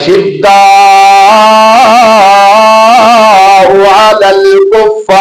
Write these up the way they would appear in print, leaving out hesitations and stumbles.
أشداء على الكفار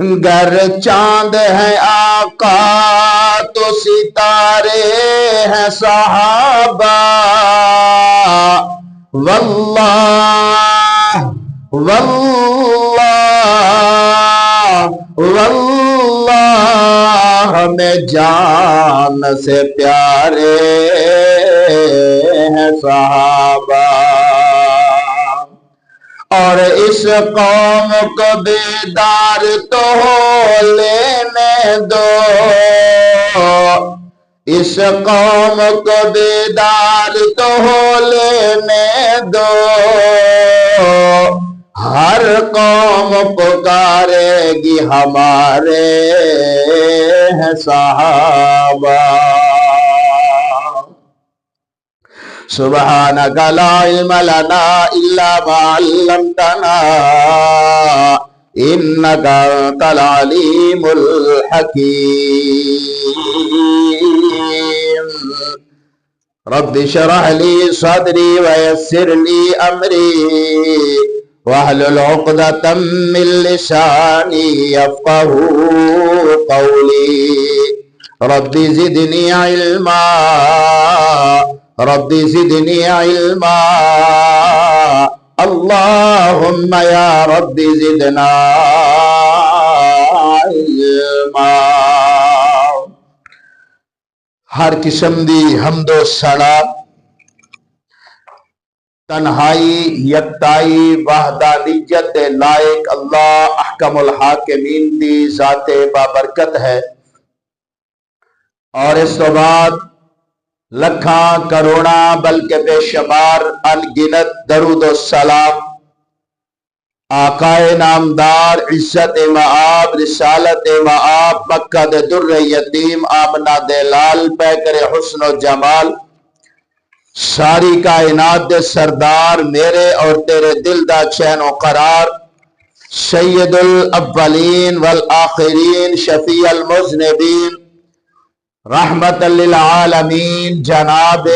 گر چاند ہے آقا تو ستارے ہیں صحابہ، واللہ واللہ واللہ میں جان سے پیارے ہیں صحابہ۔ اور اس قوم کو بیدار تو لینے دو، اس قوم کو بیدار تو لینے دو، ہر قوم پکارے گی ہمارے ہیں صحابہ۔ سبحانک لا علم لنا الا ما علمتنا انک انت العلیم الحکیم۔ رب اشرح لی صدری ویسر لی امری واحلل عقدۃ من لسانی یفقہوا قولی۔ رب زدنی علما رب زدنی علما اللہم یا رب زدنا علما۔ ہر قسم دی حمد و ثنا تنہائی یکتائی وحدانیت دے لائق اللہ احکم الحاکمین دی ذات بابرکت ہے، اور اس تو بعد لکھاں کروڑاں بلکہ بے شمار انگنت درود و سلام آقائے نامدار عزت معاب رسالت معاب مکہ دے در یتیم آمنہ دے لال پیکر حسن و جمال ساری کائنات دے سردار میرے اور تیرے دل دا چین و قرار سید الاولین والآخرین شفیع المذنبین رحمت للعالمین جناب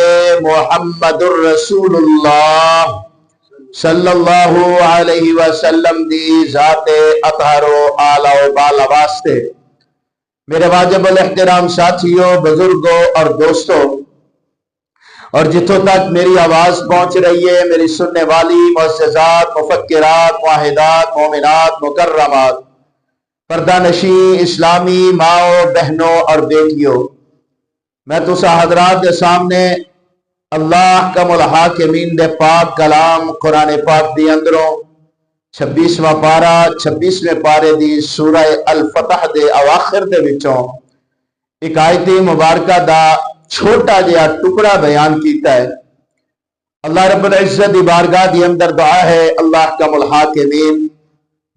محمد الرسول اللہ صلی اللہ علیہ وسلم دی ذات اطہر و اعلیٰ و بالا واسطے۔ میرے واجب الاحترام ساتھیوں، بزرگوں اور دوستوں، اور جتوں تک میری آواز پہنچ رہی ہے میری سننے والی معززات مفکرات واحدات مومنات مکرمات پردہ نشین اسلامی ماؤں بہنوں اور بیٹیوں، میں تسا حضرات کے سامنے اللہ کا الحاکمین دے پاک کلام قرآن پاک دی اندروں 26واں پارہ 26ویں پارے دی سورہ الفتح دے اواخر دے وچوں ایک آیت مبارکہ دا چھوٹا جہا ٹکڑا بیان کیتا ہے۔ اللہ رب العزت دی بارگاہ دی اندر دعا ہے اللہ کا الحاکمین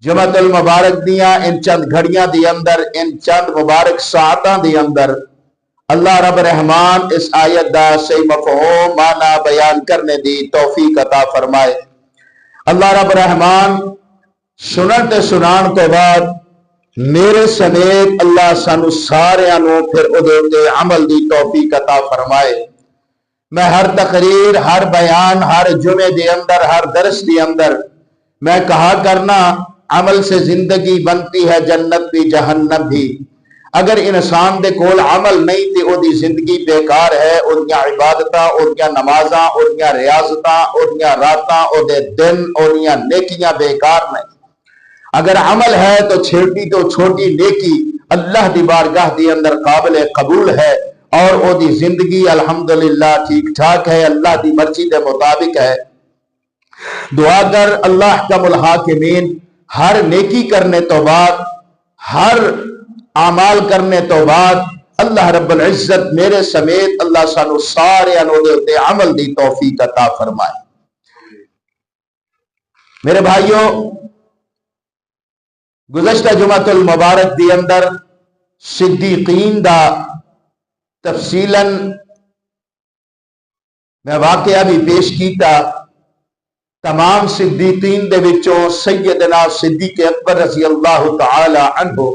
جمعۃ المبارک دیاں ان چند گھڑیاں دی اندر ان چند مبارک ساعتاں دی اندر اللہ رب رحمان اس آیت دا صحیح مفہوم معنی بیان کرنے دی توفیق عطا فرمائے۔ اللہ رب رحمان سنن تے سنان تو بعد میرے سمیت اللہ سانو سارے انو پھر ادھے عمل دی توفیق عطا فرمائے۔ میں ہر تقریر ہر بیان ہر جمعے دی اندر ہر درس دی اندر میں کہا کرنا عمل سے زندگی بنتی ہے جنت بھی جہنم بھی۔ اگر انسان دے کول عمل نہیں تے او دی زندگی بیکار ہے، او دیاں عبادتاں او دیاں نمازاں او دیاں ریاضتاں او دیاں راتاں او دے دن او دیاں نیکیاں بیکار نہیں۔ اگر عمل ہے تو چھوٹی نیکی اللہ دی بارگاہ دی اندر قابل قبول ہے اور او دی زندگی الحمدللہ ٹھیک ٹھاک ہے، اللہ دی مرضی دے مطابق ہے۔ دعا کر اللہ کا الحاکمین ہر نیکی کرنے تو بعد ہر اعمال کرنے تو بعد اللہ رب العزت میرے سمیت اللہ سانو سارے انودے عمل دی توفیق عطا فرمائے۔ میرے بھائیوں، گزشتہ جمعۃ المبارک دی اندر صدیقین دا تفصیلاً میں واقعہ بھی پیش کیتا۔ تمام صدیقین دے وچوں سیدنا صدیق اکبر رضی اللہ تعالی عنہ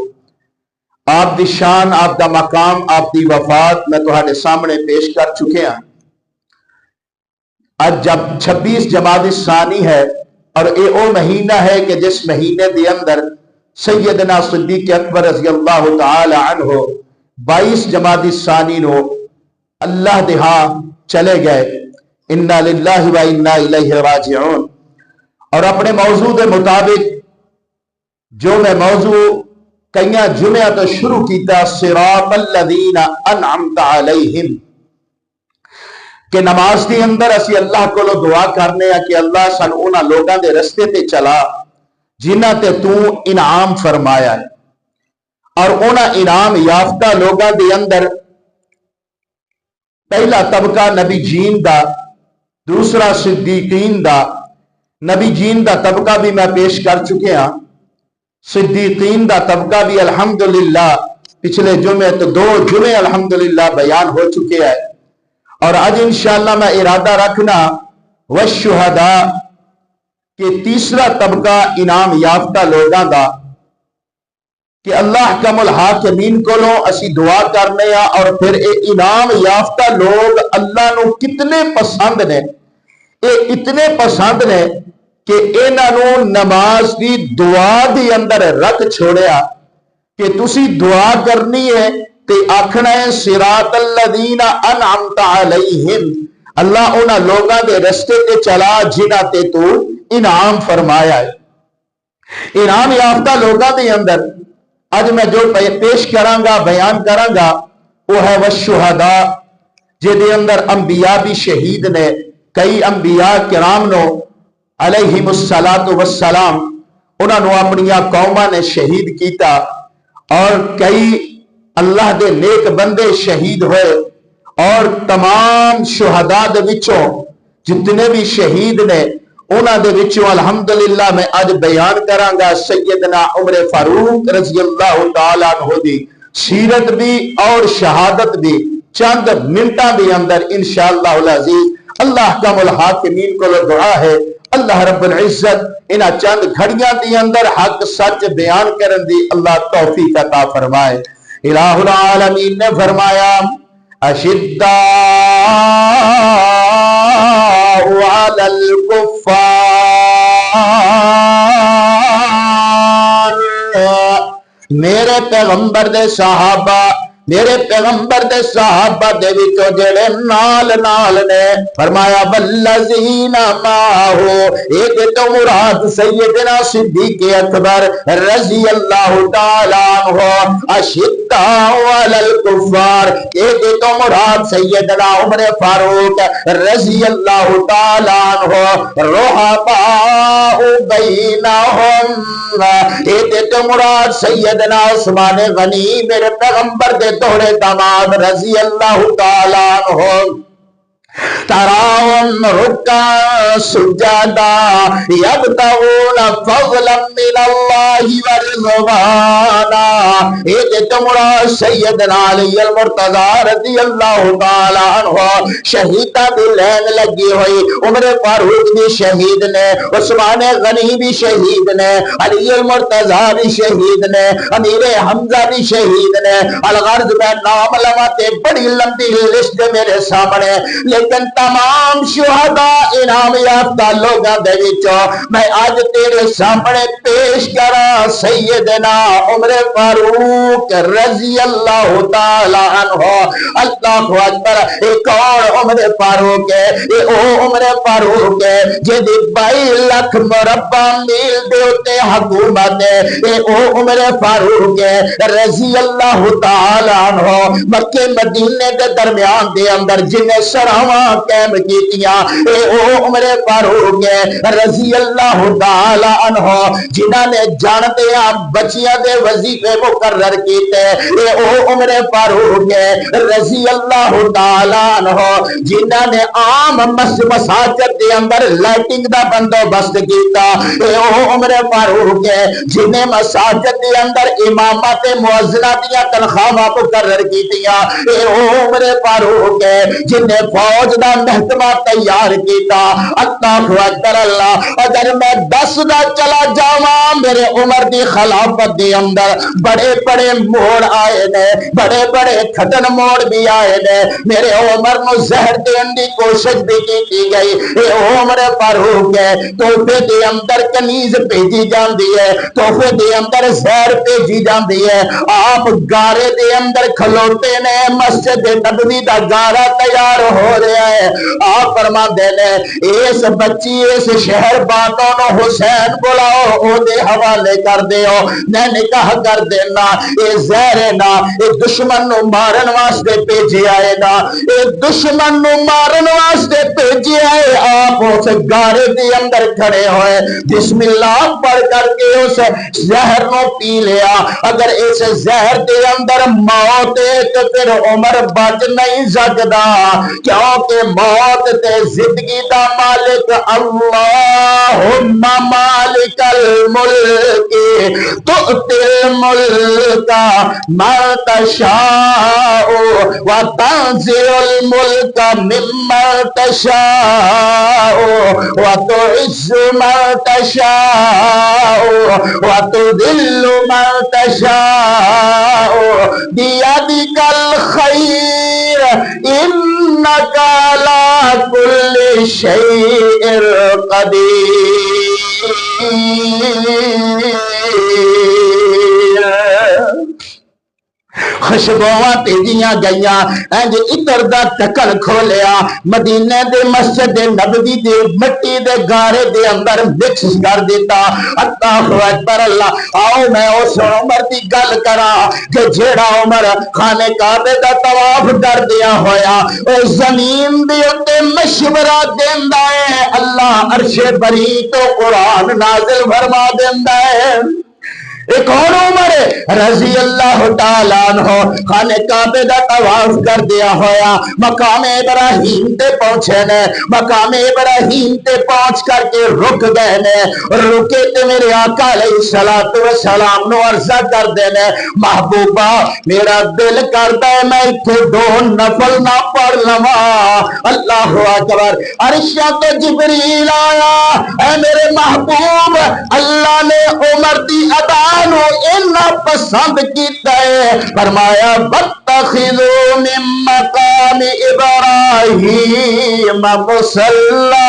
آپ دی شان آپ دا مقام آپ دی وفات میں تہاڈے سامنے پیش کر چکے ہیں۔ آج جب 26 جمادی ثانی ہے اور اے او مہینہ ہے کہ جس مہینے دے اندر سیدنا صدیق اکبر رضی اللہ تعالی عنہ 22 جمادی الثانی نو اللہ دے ہاں چلے گئے، انا للہ و انا الیہ راجعون، اور اپنے موضوع دے مطابق جو میں موضوع کئیاں جمعہ تو شروع کیتا صراط الذین انعمت علیہم، کہ نماز دی اندر اسی اللہ کو دعا کرنے ہیں کہ اللہ سن انہاں لوگاں دے رستے تے چلا جنہاں تے تو انعام فرمایا ہے، اور انہاں انعام یافتہ لوگاں دے اندر پہلا طبقہ نبی جین دا، دوسرا صدیقین دا۔ نبی جین دا طبقہ بھی میں پیش کر چکے ہاں، صدیقین دا طبقہ بھی الحمدللہ پچھلے جمعے تو 2 جمعے الحمدللہ بیان ہو چکے ہیں، اور آج انشاءاللہ میں ارادہ رکھنا والشہداء کہ تیسرا طبقہ انعام یافتہ لوگاں دا، کہ اللہ کم الحاکمین کو لو اسی دعا کرنے ہیں، اور پھر اے انعام یافتہ لوگ اللہ نو کتنے پسند نے، اے اتنے پسند نے کہ انہاں نو نماز دی دعا دی اندر رکھ چھوڑیا کہ تسی دعا کرنی ہے تے آکھنا ہے صراط الذین انعمت علیہم، اللہ انہاں لوگاں دے رستے تے چلا جنہاں تے تو انعام فرمایا ہے۔ انعام یافتہ لوگاں دے اندر آج میں جو پیش کراں گا بیان کراں گا وہ ہے والشہداء، جے دے اندر انبیاء بھی شہید نے، کئی انبیاء کرام نو علیہم السلام انہاں نو اپنیاں قوماں نے شہید کیتا، اور کئی اللہ دے نیک بندے شہید ہوئے، اور تمام شہداء دے وچوں جتنے بھی شہید نے انہاں دے وچوں الحمدللہ میں آج بیان کراں گا سیدنا عمر فاروق رضی اللہ تعالیٰ عنہ دی سیرت بھی اور شہادت بھی چند منٹاں دے اندر انشاءاللہ العزیز۔ اللہ کم الحاکمین کو دعا ہے اللہ رب العزت انہاں چند گھڑیاں دی اندر حق سچ بیان کرن دی اللہ توفیق عطا فرمائے۔ الہ العالمین نے فرمایا اشداء علی الکفار، میرے پیغمبر دے صحابہ، میرے پیغمبر دے صحابہ دے وچوں جڑے نال نال نے، فرمایا والذین معہو، ایک تو مراد سیدنا صدیق اکبر رضی اللہ تعالیٰ عنہ، اشداء علی الکفار، ایک تو مراد سیدنا عمر فاروق رضی اللہ تعالیٰ عنہ، رحماء بینہم، ایک تو مراد سیدنا عثمان غنی میرے پیغمبر دے دوڑے داماد رضی اللہ تعالیٰ عنہ، تراہم رکعا سجدا یبتغون فضلا من اللہ ورضوانا، ایک تمرا سیدنا علی المرتضی رضی اللہ تعالیٰ عنہ، شہیدہ بھی لین لگی ہوئی، عمر فاروق بھی شہید نے، عثمان غنی بھی شہید نے، علی المرتضی بھی شہید نے، امیر حمزہ بھی شہید نے، الغرض میں نام لواتے بڑی لمبی لسٹ میرے سامنے، لیکن تمام شہداء انعام یافتہ لوگاں دے وچوں میں آج تیرے سامنے پیش کرا سیدنا عمر فاروق رضی اللہ تعالیٰ عنہ۔ اللہ اکبر، ایک اور عمر فاروق ہے، اے او عمر فاروق ہے جدی 22 لاکھ مربع میل دے اتے حکومت ہے، اے او عمر فاروق ہے رضی اللہ تعالیٰ عنہ، مکہ مدینے دے درمیان دے اندر جنہیں سراواں قائم کیتیاں، اے او عمر فاروق ہے رضی اللہ تعالیٰ عنہ، جنہاں نے جانتے ہیں بچیاں دے وظیفے مقرر کیتے، اے او عمر فاروق ہے رضی اللہ تعالیٰ عنہ، جنہاں نے عام مساجد دے اندر لائٹنگ دا بندوبست کیتا، اے او عمر فاروق ہے جنہیں مساجد دے اندر امامات مؤذنہ دیا تنخواہ مقرر کیتیاں، اے او عمر فاروق ہے جنہیں فوج فوج دا محکمہ تیار کیتا. اللہ اکبر اللہ. اگر میں 10 دا چلا جاواں میرے عمر دی خلافت دی اندر بڑے بڑے موڑ آئے نے, بڑے بڑے کھٹن موڑ بھی آئے نے. میرے عمر نو زہر دین دی کوشش بھی کی گئی. اے عمر فاروق ہے, تحفے دے اندر کنیز بھیجی جاندی ہے, تحفے دے اندر زہر بھیجی جاندی ہے. آپ گارے دے اندر کھلوتے نے, مسجد نبوی دا گارا تیار ہو رہا ہے. آپ فرماندے نے اس بچی اس شہر بانوں نو حسین بلاؤ, او دے حوالے کر دیو, میں نکاح کر دینا. اے زہر نا اے دشمن نو مارن واسطے بھیجے آئے نا, اے دشمن نو مارن واسطے بھیجے آئے. آپ اس گارے دے اندر کھڑے ہوئے, بسم اللہ پڑھ کر کے اس زہر نو پی لیا. اگر اس زہر دے اندر موت ہے تو پھر عمر بچ نہیں سکدا, کیونکہ موت تے زندگی دا مالک اللہم مالک الملک تؤتی الملک من تشاء وتنزع الملک ممن تشاء وتعز من تشاء وتذل من تشاء بيدك الخير إنك على كل شيء قدير. خوشبوواں بھیجیاں گئیاں, انج عطر دا ٹکر کھولیا, مدینے دے مسجد نبوی دے مٹی دے گارے دے اندر مکس کر دیتا. اللہ اکبر اللہ. آؤ میں اس عمر دی گل کراں کہ جیڑا عمر خانے کعبے دا طواف کر دیا ہویا او زمین دے اوتے مشورہ دیندا ہے, اللہ عرش بری تو قرآن نازل فرما دیندا ہے. ایک اور عمر رضی اللہ تعالیٰ عنہ خانے کعبے دا طواف کر دیا ہویا, مقام ابراہیم تے پہنچے نے, مقام ابراہیم تے پہنچ کر کے رک گئے نے. رکے تے میرے آقا علیہ السلام نو عرضہ کر دے نے, محبوبہ میرا دل کرتا ہے میں اتھے 2 نفل نہ پڑھ لواں. اللہ اکبر. عرشہ تو جبریل آیا, اے میرے محبوب اللہ نے عمر دی ادا اتنا پسند کیتا ہے, فرمایا واتخذوا من مقام ابراہیم مصلی.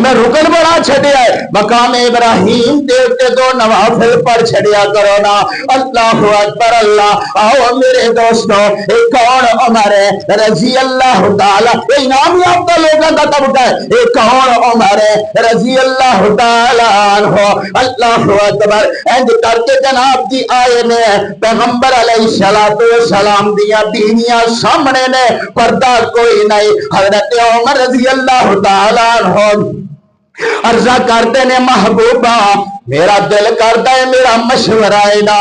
میں رکن بڑا چھڑیا ہے, مقام ابراہیم دیتے 2 نوافل پر چھڑیا کرو نا. اللہ اکبر اللہ. آؤ میرے دوستو, ایک اور عمر ہے رضی اللہ تعالیٰ, یہ انعام یافتہ لوگوں کا طبقہ ہے, ایک اور عمر ہے رضی اللہ تعالیٰ عنہ. اللہ اکبر. اینج کر کے جناب جی آئے نے, پیغمبر علیہ السلام دیا بیویاں سامنے نے, پردہ کوئی نہیں. حضرت عمر رضی اللہ تعالیٰ عنہ عرضہ کرتے نے, محبوبہ میرا دل کرتا ہے میرا مشورہ ہے نا,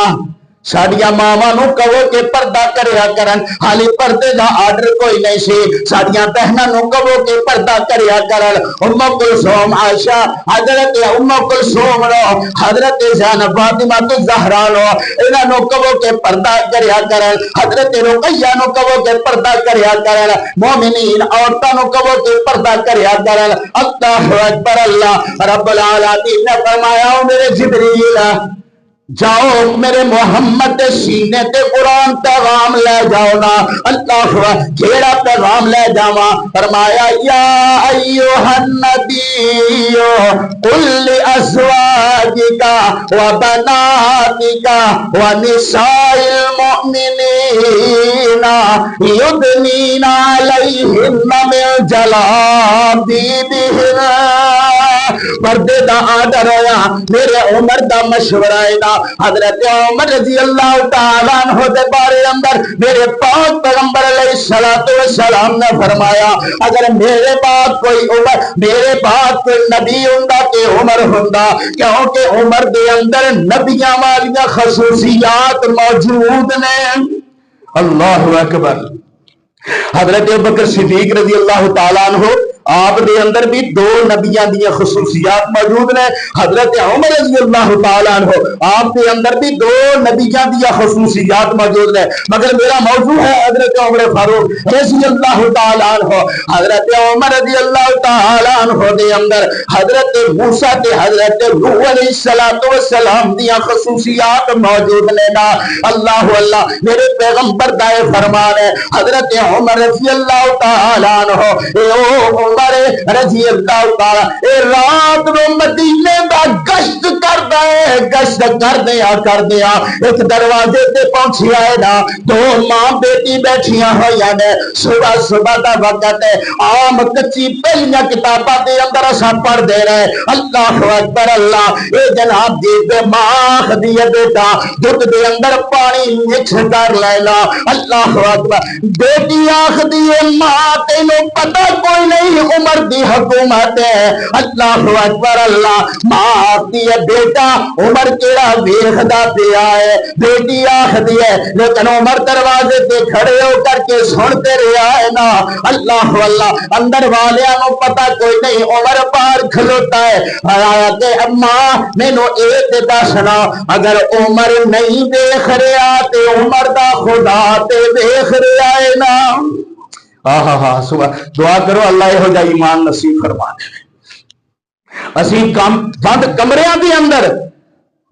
ساڑیاں ماما نو کہو کہ پردہ کریا کرن, حالی پردے دا آرڈر کوئی نہیں سی. ساڑیاں بہناں نو کہو کہ پردہ کریا کرن. ام کلثوم عائشہ, حضرت ام کلثوم لو, حضرت زینب فاطمہ الزہرا لو, انہاں نو کہو کہ پردہ کریا کرن. حضرت رقیہ نو کہو کہ پردہ کریا کرن. مومنین عورتاں نو کہو کہ پردہ کریا کرن. اللہ اکبر اللہ. رب العالمین نے فرمایا میرے جبریل جاؤ میرے محمد سینے تے قرآن پیغام لے جاؤ نا. اللہ کیڑا پیغام لے جاواں؟ فرمایا یا ایوہ النبی قل لازواجک و بناتک و نساء المؤمنین یدنین علیہن من جلابیبہن. پردے دا آڈر ہویا, میرے عمر دا مشورہ ہے نا. حضرت عمر رضی اللہ تعالیٰ عنہ دے بارے اندر میرے پاک پیغمبر علیہ السلام نے فرمایا, اگر میرے بعد کوئی عمر, میرے بعد کوئی نبی ہوندا کہ عمر ہوندا, کیونکہ عمر دے اندر نبیاں والیاں خصوصیات موجود نے. اللہ اکبر. حضرت ابوبکر صدیق رضی اللہ تعالیٰ عنہ آپ دے اندر بھی دو نبیاں دیا خصوصیات موجود نے. حضرت عمر رضی اللہ تعالیٰ عنہ آپ دے اندر بھی دو نبیاں دیا خصوصیات موجود نے. مگر میرا موضوع ہے حضرت عمر فاروق رضی اللہ تعالیٰ عنہ. حضرت عمر رضی اللہ تعالیٰ عنہ دے اندر حضرت موسیٰ تے حضرت نوح علیہ السلام دیا خصوصیات موجود نے نا. اللہ اللہ میرے پیغمبر دا فرمان ہے حضرت عمر رضی اللہ تعالیٰ عنہ عمر رضی اللہ تعالیٰ رات نو مدینے دا گشت کردا ہے. گشت کر دیا ایک دروازے تے پہنچیا ہے نا. دو ماں بیٹی بیٹھیاں ہوئی نے. صبح دا وقت ہے. عام کچی پہلیاں کتاباں دے اندر اساں پڑھ دے رہے. اللہ اکبر اللہ. اے جناب دی بے ماں دی بیٹا دودھ دے اندر پانی مکس کر لینا. اللہ اکبر. بیٹی آخدی ہے ماں تینوں پتہ کوئی نہیں عمر دی حکومت ہے. اللہ اکبر اللہ. ماں آخدی ہے بیٹا عمر کیڑا ویکھدا پیا ہے. بیٹی آخدی ہے لیکن عمر دروازے تے کھڑے ہو کر کے سنتے رہا ہے نا. اللہ اللہ. اندر والیاں نو پتہ کوئی نہیں عمر باہر کھلوتا ہے. آیا کہ ماں مینوں اے تے دسنا اگر عمر نہیں دیکھ رہا تے عمر دا خدا تے دیکھ رہا ہے نا. ہاں صبح دعا کرو اللہ یہو جا ایمان نصیب فرما دے. اسی بند کمریاں دے اندر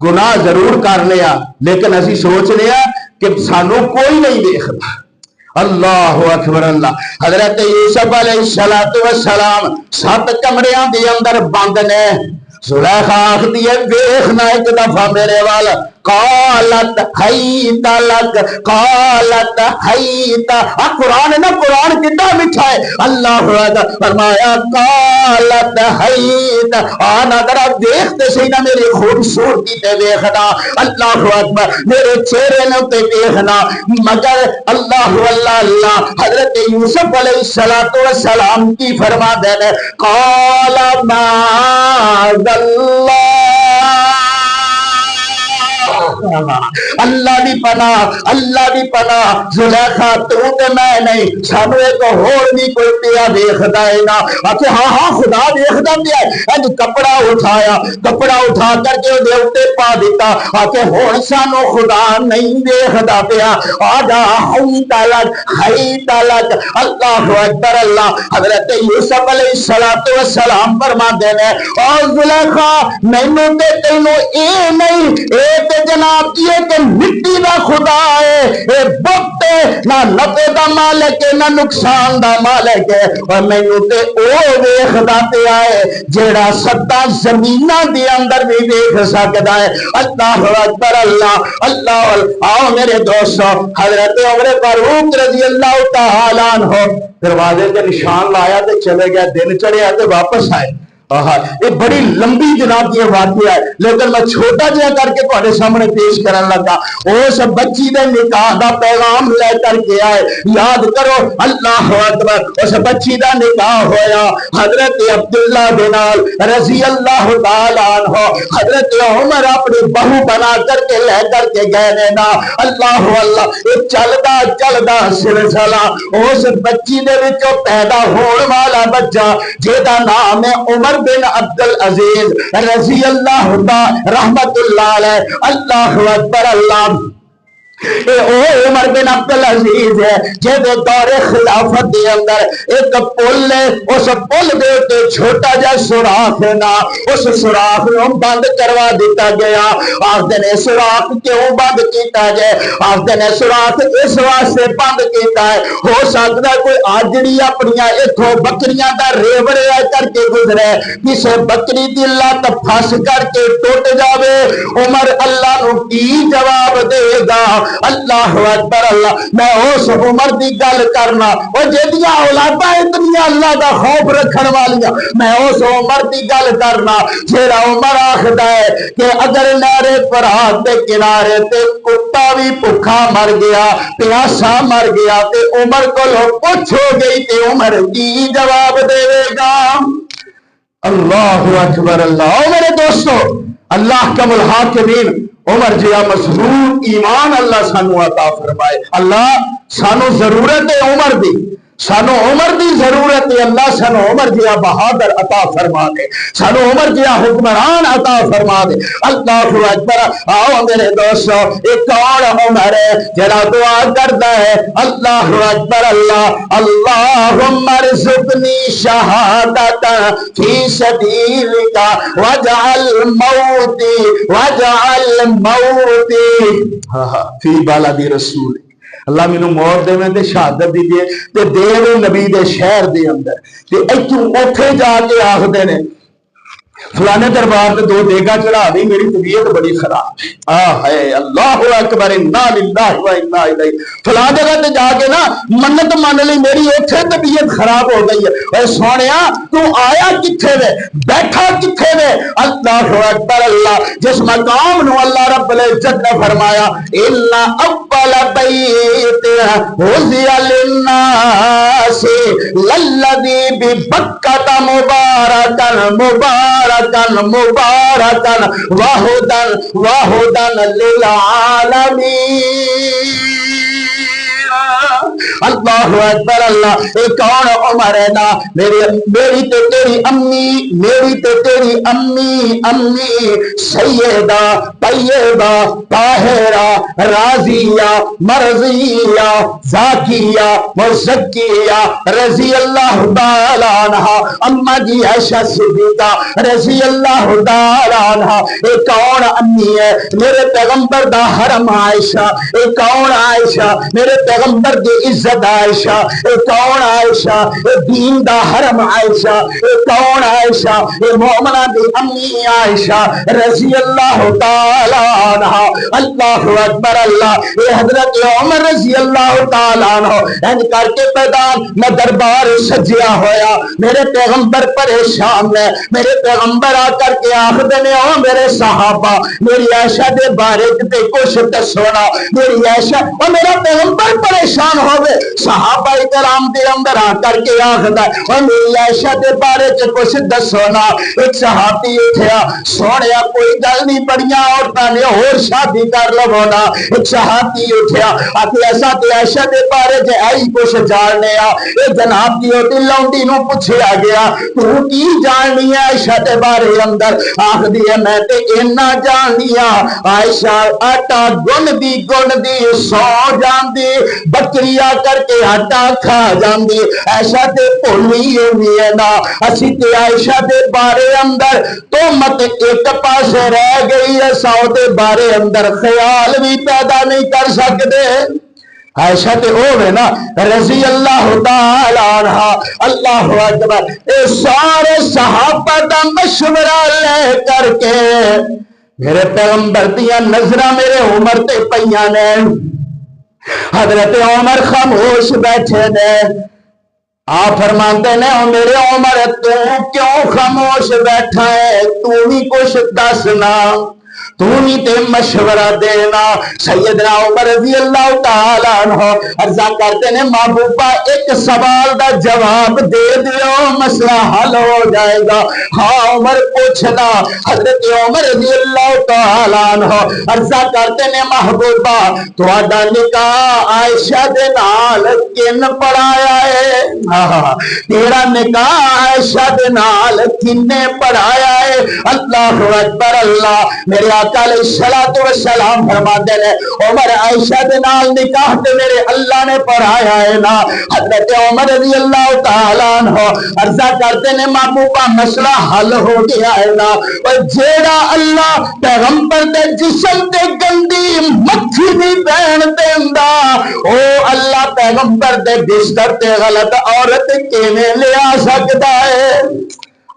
گناہ ضرور کر لیا لیکن اسی سوچ لیا کہ سانو کوئی نہیں دیکھتا. اللہ اکبر اللہ. حضرت یوسف علیہ السلام 7 کمریاں دے اندر بند نے. زلیخا آخدی ہے ویکھنا ایک دفعہ میرے وال. قالت حیت لک قالت حیت. قرآن ہے نا قرآن کتنا مٹھا ہے. اللہ اکبر. فرمایا قالت حیت. آنا ذرا دیکھتے سی نا میری خوبصورتی تے دیکھنا. اللہ اکبر. میرے چہرے نے تے دیکھنا. مگر اللہ اللہ اللہ. حضرت یوسف علیہ السلام کی فرما دینے قال معاذ اللہ. اللہ دی پناہ زلیخا تو تے میں نہیں سانو ایک ہور بھی کوئی پیا دیکھدا ہے نا. آکھے ہاں خدا دیکھدا پیا ہے. اج کپڑا اٹھا کر کے دے اوتے پا دیتا. آکھے ہن سانو خدا نہیں دیکھدا پیا. آجا حی تلک. اللہ اکبر اللہ. حضرت یوسف علیہ السلام فرماندے نے او زلیخا مینوں تے تینوں اے نہیں اے تے جناب یہ کہ مٹی دا خدا ہے. اے بت نہ نفع دا مالک ہے نہ نقصان دا مالک ہے. اور مینوں تے او ویکھدا پیا ہے جیڑا سدا زمیناں دے اندر بھی ویکھ سکدا ہے. اللہ اکبر اللہ. اللہ آؤ میرے دوستو. حضرت عمر فاروق رضی اللہ تعالیٰ عنہ دروازے تے نشان لایا تے چلے گیا. دن چڑھیا تے واپس آئے. یہ بڑی لمبی جناب یہ واقعہ ہے لیکن میں چھوٹا جہا کر کے تھوڑے سامنے پیش کرن لگا. اس بچی دے نکاح دا پیغام لے کر کے آئے. یاد کرو اللہ اکبر. اس بچی دا نکاح ہویا حضرت عبداللہ بن رضی اللہ تعالیٰ عنہ. حضرت عمر اپنی بہو بنا کر کے لے کر کے گئے نا. اللہ اللہ. یہ چلدا سلسلہ اس بچی دے وچوں پیدا ہون والا بچہ جہدا نام ہے عمر بن عبد العزیز رضی اللہ رحمت اللہ علیہ. اللہ اکبر اللہ. او عمر بن عبد العزیز ہے جب دور خلافت دے اندر ایک پل ہے. اس پل دے تے چھوٹا جا سوراخ ہے نا. اس سوراخ نو بند کروا دیتا گیا. آخدے نے سوراخ کیوں بند کیتا جائے؟ آخدے نے سوراخ اس واسطے بند کیتا ہے ہو سکتا کوئی آجڑی اپنی اتھوں بکریاں دا ریوڑ کر کے گزرے کسے بکری دی لت پھس کر کے ٹوٹ جاوے. عمر اللہ نو کی جواب دے گا؟ اللہ اکبر اللہ. میں اس عمر دی گل کرنا وہ جدیاں اولاداں اتنی اللہ دا خوف رکھن والیاں. میں اس عمر دی گل کرنا جیڑا عمر آخدا ہے کہ اگر نہر فرات دے کنارے تے کتا بھی بھکھا مر گیا پیاسا مر گیا تے عمر کولوں پوچھ ہو گئی تے عمر کی جواب دے گا؟ اللہ اکبر اللہ. میرے دوستو اللہ کا الحاکمین عمر جیا مسرور ایمان اللہ سانو عطا فرمائے. اللہ سانو ضرورت ہے عمر دی. سانو عمر دی ضرورت ہے، اللہ سانو عمر جیا بہادر عطا فرما دے، سانو عمر جیا حکمران عطا فرما دے۔ اللہ اکبر۔ آؤ میرے دوستو، ایک اور عمر ہے جڑا دعا کرتا ہے، اللہ اکبر اللہ، اللہم ارزقنی شہادت فی سبیلک واجعل موتی فی بلد رسول۔ اللہ مینوں موت دے میں تے شہادت دیجئے تے دے نبی دے شہر دے اندر، تے ایتھوں اوتھے جا کے آکھدے نے فلانے دربار تے 2 دیگا چڑھا دی، میری طبیعت بڑی خراب ہے، اللہ اکبر، انا للہ و انا الیہ، فلاں جگہ تے جا کے نا منت من لی، میری اوتھے طبیعت خراب ہو گئی ہے۔ اے سونیا تو آیا کتھے وے، بیٹھا کتھے وے؟ اللہ اکبر اللہ۔ جس مقام نو اللہ رب العزت نے فرمایا ان اول بیت وضع للناس للذی ببکۃ مبارکن وہدن للعالمین۔ اللہ اکبر اللہ۔ ایک اور عمر ہے نا، میری تے تیری امی، میری تے تیری امی سیدہ طیبہ طاہرہ راضیہ مرضیہ زاکیہ مزکیہ رضی اللہ تعالی عنہا، اما جی عائشہ صدیقہ رضی اللہ تعالی عنہا۔ ایک اور امی ہے میرے پیغمبر دا حرم عائشہ، ایک اور عائشہ میرے پیغمبر دی عزت عائشہ، ایک اور عائشہ دین دا حرم عائشہ، ایک اور عائشہ مومنہ دی امی عائشہ رضی اللہ تعالی عنہ۔ اللہ اکبر اللہ۔ اے حضرت عمر رضی اللہ تعالی عنہ اینج کر کے پیدان میں دربار سجیا ہویا، میرے پیغمبر پریشان نے، میرے پیغمبر آ کر کے آخدے نے او میرے صحابہ میری عائشہ دے بارے تے کچھ دسونا، میری عائشہ اور میرا پیغمبر پریشان ہوئے، صحابہ کرام دے اندر آ کر کے آخدا اور میری عائشہ دے بارے تے کچھ دسونا۔ ایک صحابی اٹھیا، سونیا کوئی گل نہیں، بڑیاں عورتاں نے اور شادی کر لونا۔ ایک صحابی اٹھیا آکھے ایسا تے عائشہ دے بارے تے آئی کچھ جاننے آ۔ اے جناب دی ہوتی لونڈی نو پوچھیا گیا تو کی جاننی ہے عائشہ دے بارے اندر؟ آخدی ہے میں تے اینا جاننی عائشہ آٹا گن دی سو جاندی، بکریا کر کے آٹا کھا جاندی، ایسا تے بھولی ہوئی ہے نا۔ اسی تے عائشہ دے بارے اندر تو مت ایک پاس رہ گئی ہے، سو دے بارے اندر خیال بھی پیدا نہیں کر سکتے۔ عائشہ تے ہوئے نا رضی اللہ تعالی عنہ۔ اللہ اکبر۔ اے سارے صحابہ دا مشورہ لے کر کے میرے پیغمبر دیا نظرہ میرے عمر تے پئیاں نے، حضرت عمر خاموش بیٹھے نے۔ آپ فرماتے نے میرے عمر تو کیوں خاموش بیٹھا ہے، تو بھی کچھ دسنا، تو ہی تے مشورہ دینا۔ سیدنا عمر رضی اللہ تعالیٰ عنہ عرضہ کرتے نے محبوبہ ایک سوال دا جواب دے دیو مسئلہ حل ہو جائے گا۔ ہاں عمر پوچھنا۔ حضرت عمر رضی اللہ تعالیٰ عنہ عرضہ کرتے نے محبوبہ تہاڈا نکاح عائشہ دے نال کن پڑھایا ہے؟ تیرا نکاح عائشہ دے نال کنے پڑھایا ہے؟ اللہ اکبر اللہ۔ میرے آقا علیہ السلام فرماتے ہیں عمر عائشہ دے نال نکاح تے میرے اللہ نے پڑھایا ہے نا۔ حضرت عمر رضی اللہ تعالیٰ عنہ عرضہ کرتے ہیں محبوبہ مسئلہ حل ہو گیا ہے نا۔ اور جیڑا اللہ پیغمبر دے جسم تے گندی متھی دی بہن دیندا، او اللہ پیغمبر دے بستر تے غلط عورت کیویں لے آ سکتا ہے؟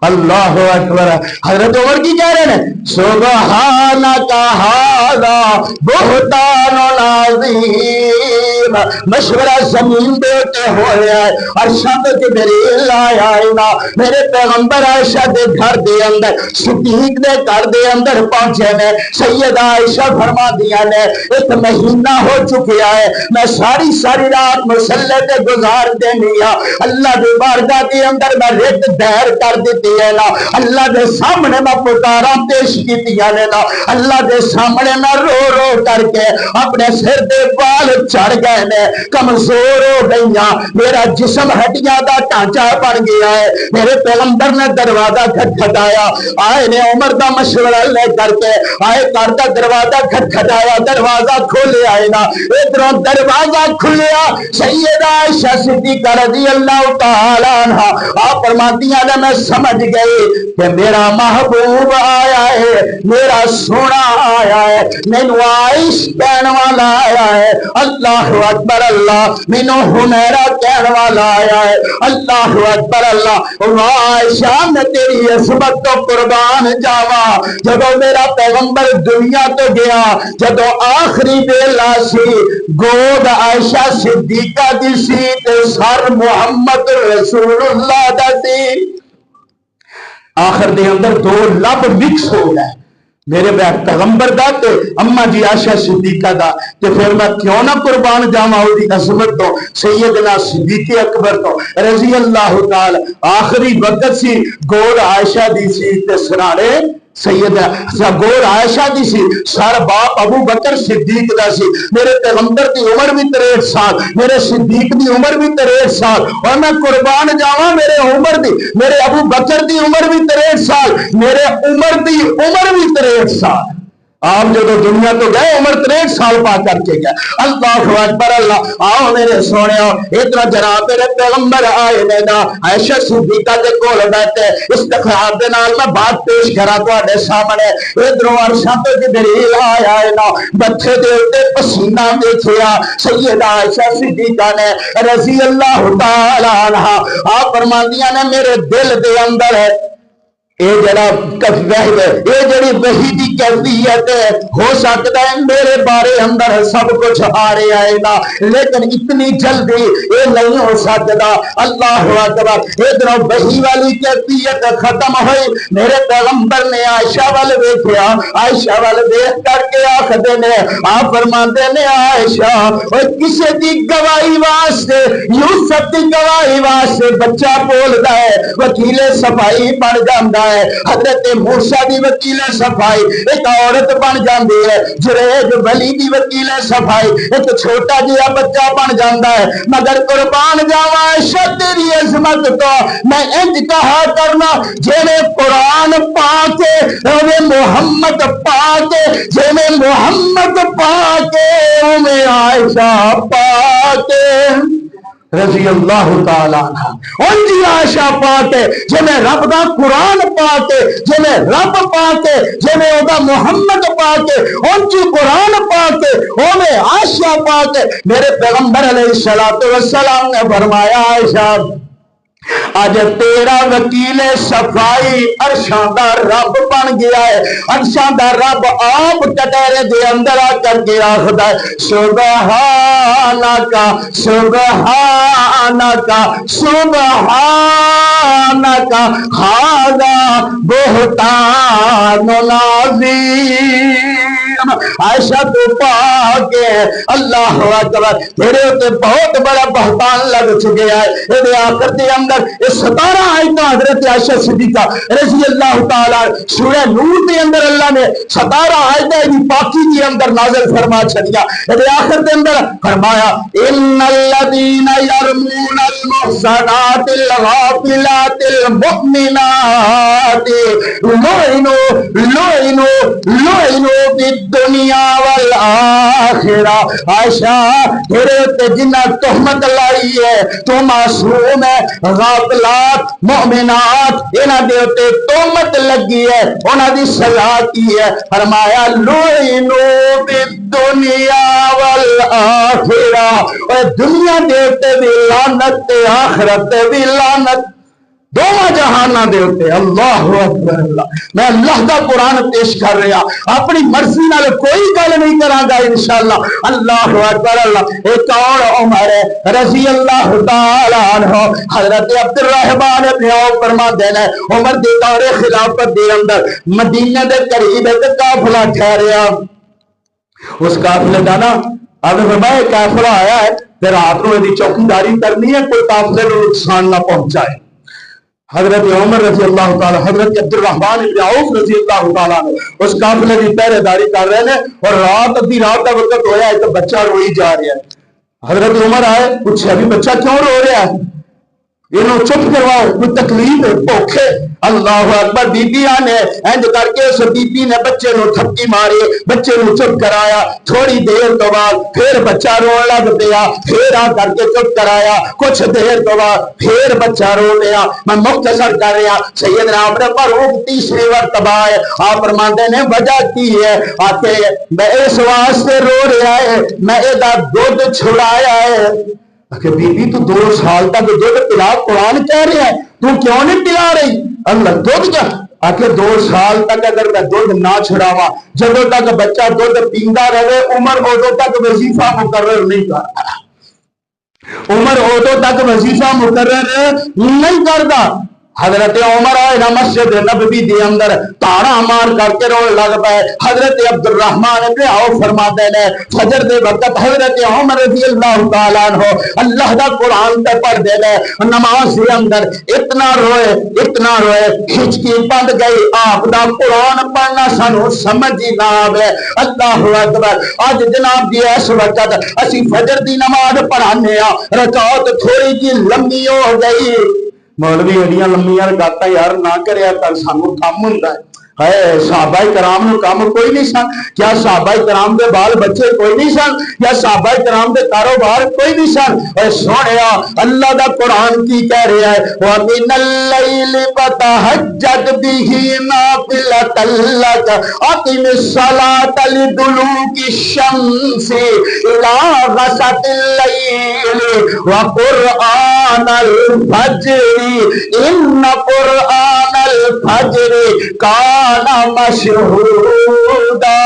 اللہ اکبر۔ حضرت عمر کی کہہ رہے ہیں سبحانک ھذا بہتان عظیم۔ مشورہ زمین دے کے ہویا ہے، عرشہ تے جبریل آیا ہے نا۔ میرے پیغمبر عائشہ دے گھر دے اندر صدیق دے گھر دے اندر پہنچے نے۔ سیدہ عائشہ فرما دیا نے ایک مہینہ ہو چکیا ہے، میں ساری رات مسلح تے گزار دینی ہاں، اللہ دی بارگاہ دے اندر میں رت دیر کر دیتی ہے نا، اللہ دے سامنے میں پکاراں پیش کیتیاں نے نا، اللہ دے سامنے میں رو رو کر کے اپنے سر دے بال چڑھ گئے گئے نے, کمزور ہو گئی, میرا جسم ہڈیاں دا ڈھانچہ بن گیا ہے. میرے پیغمبر نے دروازہ کھٹکھٹایا, آئے نے عمر دا مشورہ لے کر کے آئے, گھر کا دروازہ کھٹکھٹایا, دروازہ کھولے آئے نا, ادھروں دروازہ کھلیا, سیدہ عائشہ صدیقہ رضی اللہ تعالیٰ عنہا آپ فرماتی ہیں میں سمجھ گئی کہ میرا محبوب آیا ہے, میرا سونا آیا ہے, مینو عائش کہنے والا آیا ہے, اللہ اکبر اللہ, مینو حمیرہ کہنے والا آیا ہے, اللہ اکبر اللہ. عائشہ میں تیری عصمت تو قربان جاوا, جدو میرا پیغمبر دنیا تو گیا, جدو آخری ویلا سی, گود عائشہ صدیقہ دی سی تے سر محمد رسول اللہ دا سی. آخر دے اندر دو لب مکس ہو گئے, میرے پیغمبر دا تے اما جی عائشہ صدیقہ دا, تے پھر میں کیوں نہ قربان جاواں دی عظمت تو, سیدنا صدیق اکبر تو رضی اللہ تعالی. آخری وقت سی, گود عائشہ دی سی تے سرانے سیدہ گور عائشہ دی سی, سر باپ ابو بکر صدیق دا سی. میرے پیغمبر دی عمر بھی 63 سال, میرے صدیق دی عمر بھی 63 سال, اور میں قربان جاواں میرے عمر دی, میرے ابو بکر دی عمر بھی 63 سال, میرے عمر دی عمر بھی 63 سال. آپ جب دنیا تو گئے عمر 63 سال پا کر کے گئے. اللہ اکبر اللہ. آؤ میرے سونے, اتنا جناب میرے پیغمبر آئے نے نا, عائشہ صدیقہ دے کول بیٹھے, استخار دے نال میں بات پیش کرا تواڈے سامنے. ادھروں عرشاں تے جبریل آیا ہے نا, بچے دے اوتے پسینہ دیکھیا سیدہ عائشہ صدیقہ نے رضی اللہ تعالی عنہا. آپ فرماندیاں نے میرے دل دے اندر ہے اے جڑا اے جڑی وحی دی کیفیت ہے, ہو سکتا ہے میرے بارے اندر سب کچھ آ رہا ہے نا, لیکن اتنی جلدی اے نہیں ہو سکتا. اللہ اکبر. ادھر وحی والی کیفیت ختم ہوئی, میرے پیغمبر نے عائشہ وال ویکھیا, عائشہ وال دیکھ کر کے آکھدے نے, آپ فرماندے نے عائشہ اوے کسے دی گواہی واسطے, یوسف دی گواہی واسطے بچہ بولدا ہے, وکیل صفائی بن جاندا ہے. حضرت موسیٰ دی وکیل صفائی ایک عورت بن جاندی ہے, جریج ولی دی وکیل صفائی ایک چھوٹا جہا بچہ بن جاندا ہے. مگر قربان جاواں عائشہ تیری عظمت تو میں انج کہا کرنا, جویں قرآن پا کے اویں محمد پا کے, جویں محمد پا کے اویں عائشہ پا کے رضی اللہ تعالیٰ عنہ. ان جی عائشہ پاکے جی میں رب دا قرآن پاکے, جی میں رب پاکے, جی میں او دا محمد پاکے, ان جی قرآن پاکے او میں عائشہ پاکے. میرے پیغمبر علیہ السلام نے فرمایا عائشہ آج تیرا وکیل صفائی عرشاں دا رب بن گیا ہے. عرشاں دا رب آپ کٹہرے دے اندر آ کر کے آخدا ہے سبحانک سبحانک سبحانک ھذا بہتان عظیم. عائشہ تو پاک ہے, اللہ اکبر, تیرے تے بہت بڑا بہتان لگ چکے ہے. اے آخر دے اندر 17 آیتاں حضرت عائشہ صدیقہ رضی اللہ تعالی سورہ نور دے اندر اللہ نے 17 آیتاں دی پاکی کے اندر نازل فرما چھڑیا. اے آخر دے اندر فرمایا ان الذین یرمون المحصنات الغافلات المؤمنات لعنوا فی الدنیا والآخرہ. عائشہ تیرے تے جنہ تہمت لائی ہے, تو معصوم ہے, غافلات مومنات انہاں دے اوتے تہمت لگی ہے, انہاں دی سزا کی ہے. فرمایا لعنوا فی الدنیا والآخرہ, اور دنیا دے اوتے بھی لعنت تے آخرت تے بھی لعنت, دونوں جہاناں دے اوتے. اللہ اکبر اللہ. میں اللہ کا قرآن پیش کر رہا, اپنی مرضی نال کوئی گل نہیں کراں گا انشاءاللہ. اللہ اکبر اللہ. ایک اور عمر رضی اللہ تعالی عنہ, حضرت عبد الرحمن ابن عوف فرماندے نے عمر دی دور خلافت دے اندر مدینہ دے قریب ایک قافلہ ٹھہریا. اس قافلے دا نا اب فرمایا قافلہ آیا ہے تے رات نوں دی چوکیداری کرنی ہے, کوئی قافلے نوں نقصان نہ پہنچائے. حضرت عمر رضی اللہ تعالی, حضرت عبد الرحمن ابن عوف رضی اللہ تعالیٰ اس قافلے کی پہرے داری کر رہے ہیں, اور رات ادھی رات کا وقت ہویا ہے تو بچہ روئی جا رہا ہے. حضرت عمر آئے, پوچھے ابھی بچہ کیوں رو رہا ہے, انہوں چپ کرواؤ, کوئی تکلیف ہے, بھوکے. اللہ اکبر. بی بی نے انج کر کے اس بی بی نے بچے نو تھپکی ماری, بچے نو چپ کرایا. تھوڑی دیر تو بعد پھر بچہ رون لگ پیا, پھر آ کر کے چپ کرایا. کچھ دیر تو بعد پھر بچہ رو لیا. میں مختصر کر رہا, سیدنا عمر فاروق تیسری مرتبہ ہے. آپ فرماتے نے وجہ کی ہے, آتے میں اس واسطے رو رہا ہے, میں ادا دودھ چھڑایا ہے. کہ بی بی تو 2 سال تک دودھ پلا, قرآن کہہ رہا ہے تو کیوں نہیں پلا رہی؟ اللہ دودھ کیا آخر 2 سال تک اگر میں دودھ نہ چھڑاوا, جدوں تک بچہ دودھ پیندا رہے, عمر ادو تک وظیفہ مقرر نہیں کرتا, عمر ادو تک وظیفہ مقرر نہیں کرتا. حضرت عمر آئے نا مسجد نبوی دی اندر تاڑا مار کر کے رون لگ پائے. حضرت عبد الرحمن ابن عوف فرماتے ہیں فجر دے وقت حضرت عمر رضی اللہ تعالیٰ عنہ اللہ دا قرآن تے پڑھ دے لے, نماز دے اندر اتنا روئے ہچکی بند گئی. آپ دا قرآن پڑھنا سانو سمجھ ہی نہ آوے. اللہ اکبر. اج جناب جی اس وقت اسی فجر دی نماز پڑھانے ہاں, رکعت تھوڑی جی لمبی ہو گئی. مولوی ایڈیاں لمبیاں رکعتاں یار نہ کریا کر, سانو کم ہوندا ہے. صحابہ کرام نو کام کوئی نہیں سن, کیا صحابہ کرام دے بال بچے کوئی نہیں سن, کیا صحابہ کرام دے کاروبار کوئی نہیں سن. اے سونیا اللہ دا قرآن کی کہہ رہا ہے, وَمِنَ اللَّيْلِ فَتَهَجَّدْ بِهِ نَافِلَةً لَكَ أَقِمِ الصَّلَاةَ لِدُلُوكِ الشَّمْسِ إِلَى غَسَقِ اللَّيْلِ وَقُرْآنَ الْفَجْرِ إِنَّ قُرْآنَ الْفَجْرِ کانا مشہودا.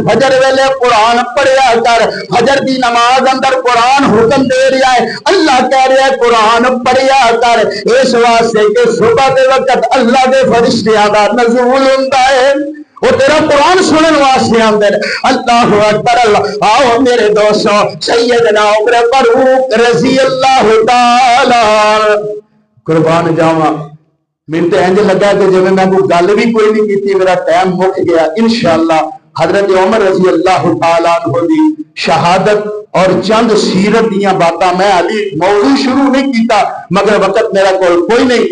فجر ویلے قرآن پڑھیا کر, فجر دی نماز اندر قرآن حکم دے رہا ہے, اللہ کہہ رہا ہے قرآن پڑھیا کر, اس واسطے کہ صبح دے وقت اللہ دے فرشتیاں دا نزول ہوندا ہے, وہ تیرا قرآن سنن واسطے آندے. اللہ اکبر. اللہ آؤ میرے دوستو, سیدنا عمر فاروق رضی اللہ تعالی قربان جاواں, میں تو انج لگا کہ جب میں کوئی گل بھی کوئی نہیں کی, میرا ٹائم مک گیا. انشاءاللہ حضرت عمر رضی اللہ تعالیٰ عنہ دی شہادت اور چند سیرت دیاں باتاں میں علی موضوع شروع نہیں کیتا, مگر وقت میرا کوئی نہیں.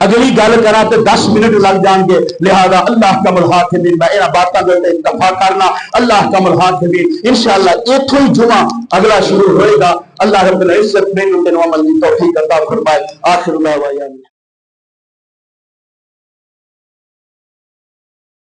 اگلی گل کرا تو 10 منٹ لگ جان گے, لہذا اللہ کا الحاکمین میں انہاں باتاں دے اتفاق کرنا. اللہ کا الحاکمین انشاءاللہ ایتھوں ہی جمعہ اگلا شروع ہوئے گا. اللہ رب العزت میں عمل کی توفیق عطا فرمائے. آخر دعوانا